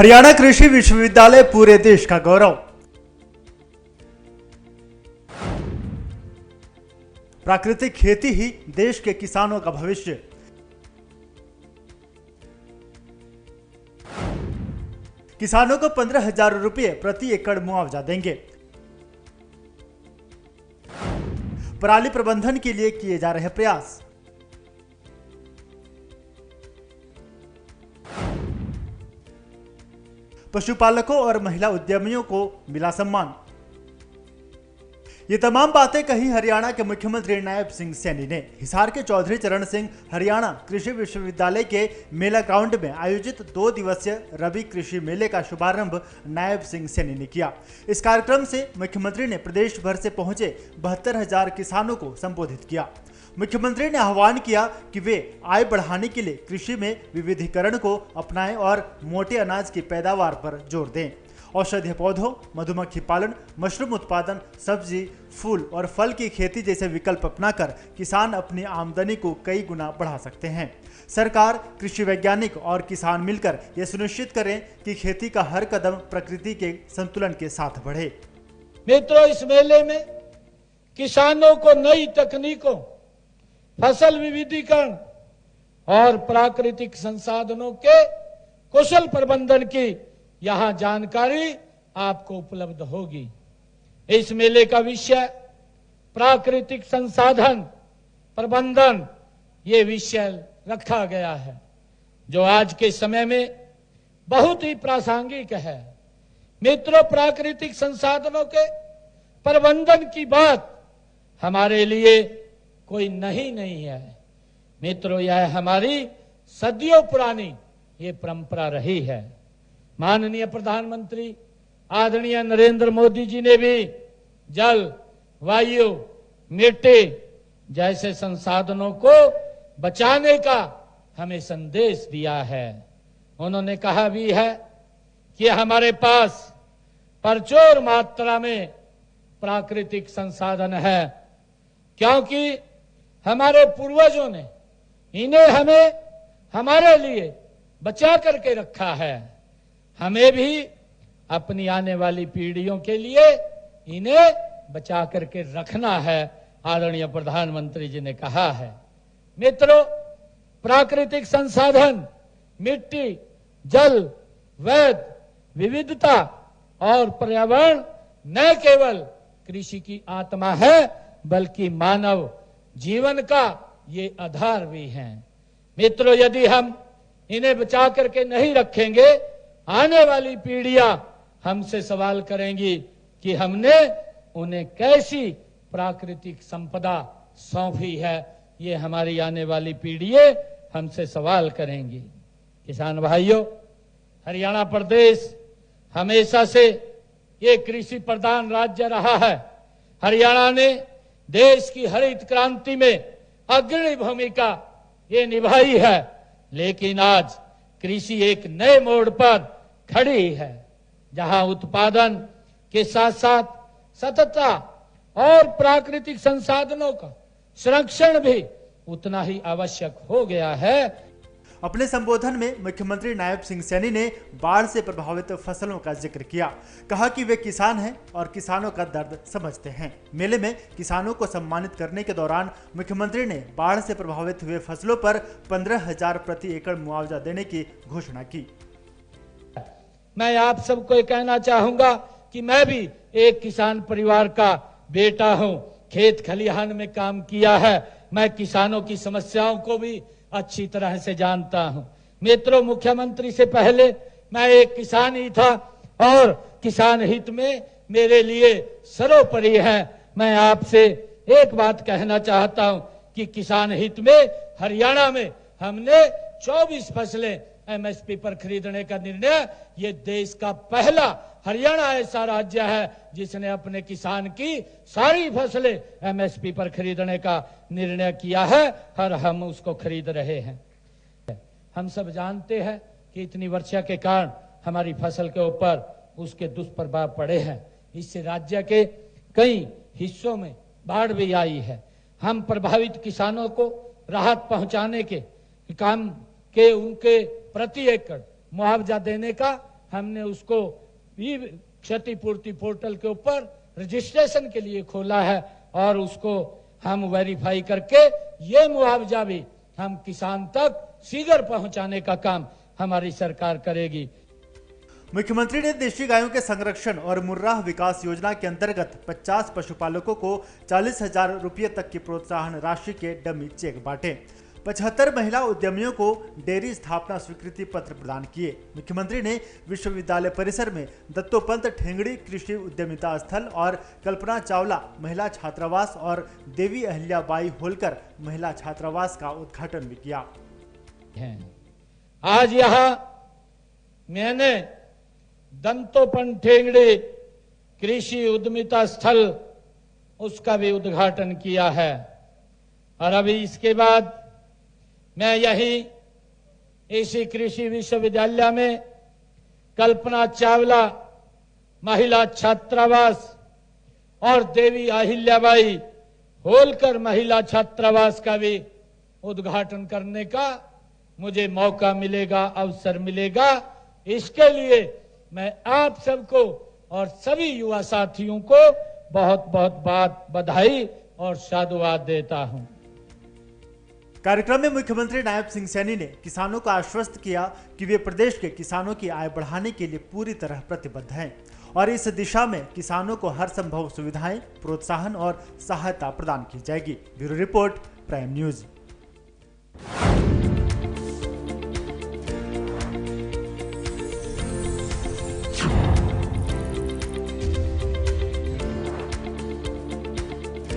हरियाणा कृषि विश्वविद्यालय पूरे देश का गौरव। प्राकृतिक खेती ही देश के किसानों का भविष्य। किसानों को 15,000 रुपये प्रति एकड़ मुआवजा देंगे। पराली प्रबंधन के लिए किए जा रहे प्रयास। पशुपालकों और महिला उद्यमियों को मिला सम्मान। ये तमाम बातें कही हरियाणा के मुख्यमंत्री नायब सिंह सैनी ने हिसार के चौधरी चरण सिंह हरियाणा कृषि विश्वविद्यालय के मेला ग्राउंड में आयोजित 2 दिवसीय रबी कृषि मेले का शुभारंभ नायब सिंह सैनी ने किया। इस कार्यक्रम से मुख्यमंत्री ने प्रदेश भर से पहुंचे 72,000 किसानों को संबोधित किया। मुख्यमंत्री ने आह्वान किया कि वे आय बढ़ाने के लिए कृषि में विविधीकरण को अपनाएं और मोटे अनाज की पैदावार पर जोर दें। औषधीय पौधों, मधुमक्खी पालन, मशरूम उत्पादन, सब्जी, फूल और फल की खेती जैसे विकल्प अपनाकर किसान अपनी आमदनी को कई गुना बढ़ा सकते हैं। सरकार, कृषि वैज्ञानिक और किसान मिलकर यह सुनिश्चित करें कि खेती का हर कदम प्रकृति के संतुलन के साथ बढ़े। मित्रों, इस मेले में किसानों को नई तकनीकों, फसल विविधीकरण और प्राकृतिक संसाधनों के कुशल प्रबंधन की यहां जानकारी आपको उपलब्ध होगी। इस मेले का विषय प्राकृतिक संसाधन प्रबंधन ये विषय रखा गया है, जो आज के समय में बहुत ही प्रासंगिक है। मित्रों, प्राकृतिक संसाधनों के प्रबंधन की बात हमारे लिए कोई नहीं है। मित्रों, यह हमारी सदियों पुरानी ये परंपरा रही है। माननीय प्रधानमंत्री आदरणीय नरेंद्र मोदी जी ने भी जल, वायु, मिट्टी जैसे संसाधनों को बचाने का हमें संदेश दिया है। उन्होंने कहा भी है कि हमारे पास प्रचुर मात्रा में प्राकृतिक संसाधन है, क्योंकि हमारे पूर्वजों ने इन्हें हमें हमारे लिए बचा करके रखा है। हमें भी अपनी आने वाली पीढ़ियों के लिए इन्हें बचा करके रखना है, आदरणीय प्रधानमंत्री जी ने कहा है। मित्रों, प्राकृतिक संसाधन, मिट्टी, जल, वेद, विविधता और पर्यावरण न केवल कृषि की आत्मा है, बल्कि मानव जीवन का ये आधार भी हैं। मित्रों, यदि हम इन्हें बचा करके नहीं रखेंगे, आने वाली पीढ़ियां हमसे सवाल करेंगी कि हमने उन्हें कैसी प्राकृतिक संपदा सौंपी है। ये हमारी आने वाली पीढ़ियां हमसे सवाल करेंगी। किसान भाइयों, हरियाणा प्रदेश हमेशा से ये कृषि प्रधान राज्य रहा है। हरियाणा ने देश की हरित क्रांति में अग्रणी भूमिका ये निभाई है, लेकिन आज कृषि एक नए मोड़ पर खड़ी है, जहां उत्पादन के साथ साथ सततता और प्राकृतिक संसाधनों का संरक्षण भी उतना ही आवश्यक हो गया है। अपने संबोधन में मुख्यमंत्री नायब सिंह सैनी ने बाढ़ से प्रभावित फसलों का जिक्र किया। कहा कि वे किसान हैं और किसानों का दर्द समझते हैं। मेले में किसानों को सम्मानित करने के दौरान मुख्यमंत्री ने बाढ़ से प्रभावित हुए फसलों पर 15,000 प्रति एकड़ मुआवजा देने की घोषणा की। मैं आप सबको ये कहना चाहूंगा कि मैं भी एक किसान परिवार का बेटा हूं, खेत खलिहान में काम किया है। मैं किसानों की समस्याओं को भी अच्छी तरह से जानता हूं। मित्रों, मुख्यमंत्री से पहले मैं एक किसान ही था और किसान हित में मेरे लिए सर्वोपरि है। मैं आपसे एक बात कहना चाहता हूं कि किसान हित में हरियाणा में हमने 24 फसलें एमएसपी पर खरीदने का निर्णय, ये देश का पहला हरियाणा ऐसा राज्य है जिसने अपने किसान की सारी फसलें एमएसपी पर खरीदने का निर्णय किया है और हम उसको खरीद रहे हैं। हम सब जानते हैं कि इतनी वर्षा के कारण हमारी फसल के ऊपर उसके दुष्प्रभाव पड़े हैं। इससे राज्य के कई हिस्सों में बाढ़ भी आई है। हम प्रभावित किसानों को राहत पहुंचाने के काम के उनके प्रति एकड़ मुआवजा देने का हमने उसको भी क्षतिपूर्ति पोर्टल के ऊपर रजिस्ट्रेशन के लिए खोला है और उसको हम वेरीफाई करके ये मुआवजा भी हम किसान तक शीघ्र पहुंचाने का काम हमारी सरकार करेगी। मुख्यमंत्री ने देशी गायों के संरक्षण और मुर्राह विकास योजना के अंतर्गत 50 पशुपालकों को 40,000 रुपये तक की प्रोत्साहन राशि के डमी चेक बांटे। 75 महिला उद्यमियों को डेयरी स्थापना स्वीकृति पत्र प्रदान किए। मुख्यमंत्री ने विश्वविद्यालय परिसर में दत्तोपंत ठेंगड़ी कृषि उद्यमिता स्थल और कल्पना चावला महिला छात्रावास और देवी अहिल्याबाई होलकर महिला छात्रावास का उद्घाटन भी किया। आज यहाँ मैंने दंतोपन ठेंगड़ी कृषि उद्यमिता स्थल उसका भी उद्घाटन किया है और अभी इसके बाद मैं यही इसी कृषि विश्वविद्यालय में कल्पना चावला महिला छात्रावास और देवी अहिल्याबाई होलकर महिला छात्रावास का भी उद्घाटन करने का मुझे मौका मिलेगा, अवसर मिलेगा। इसके लिए मैं आप सबको और सभी युवा साथियों को बहुत बहुत बधाई और साधुवाद देता हूं। कार्यक्रम में मुख्यमंत्री नायब सिंह सैनी ने किसानों को आश्वस्त किया कि वे प्रदेश के किसानों की आय बढ़ाने के लिए पूरी तरह प्रतिबद्ध हैं और इस दिशा में किसानों को हर संभव सुविधाएं, प्रोत्साहन और सहायता प्रदान की जाएगी। Bureau report, prime news.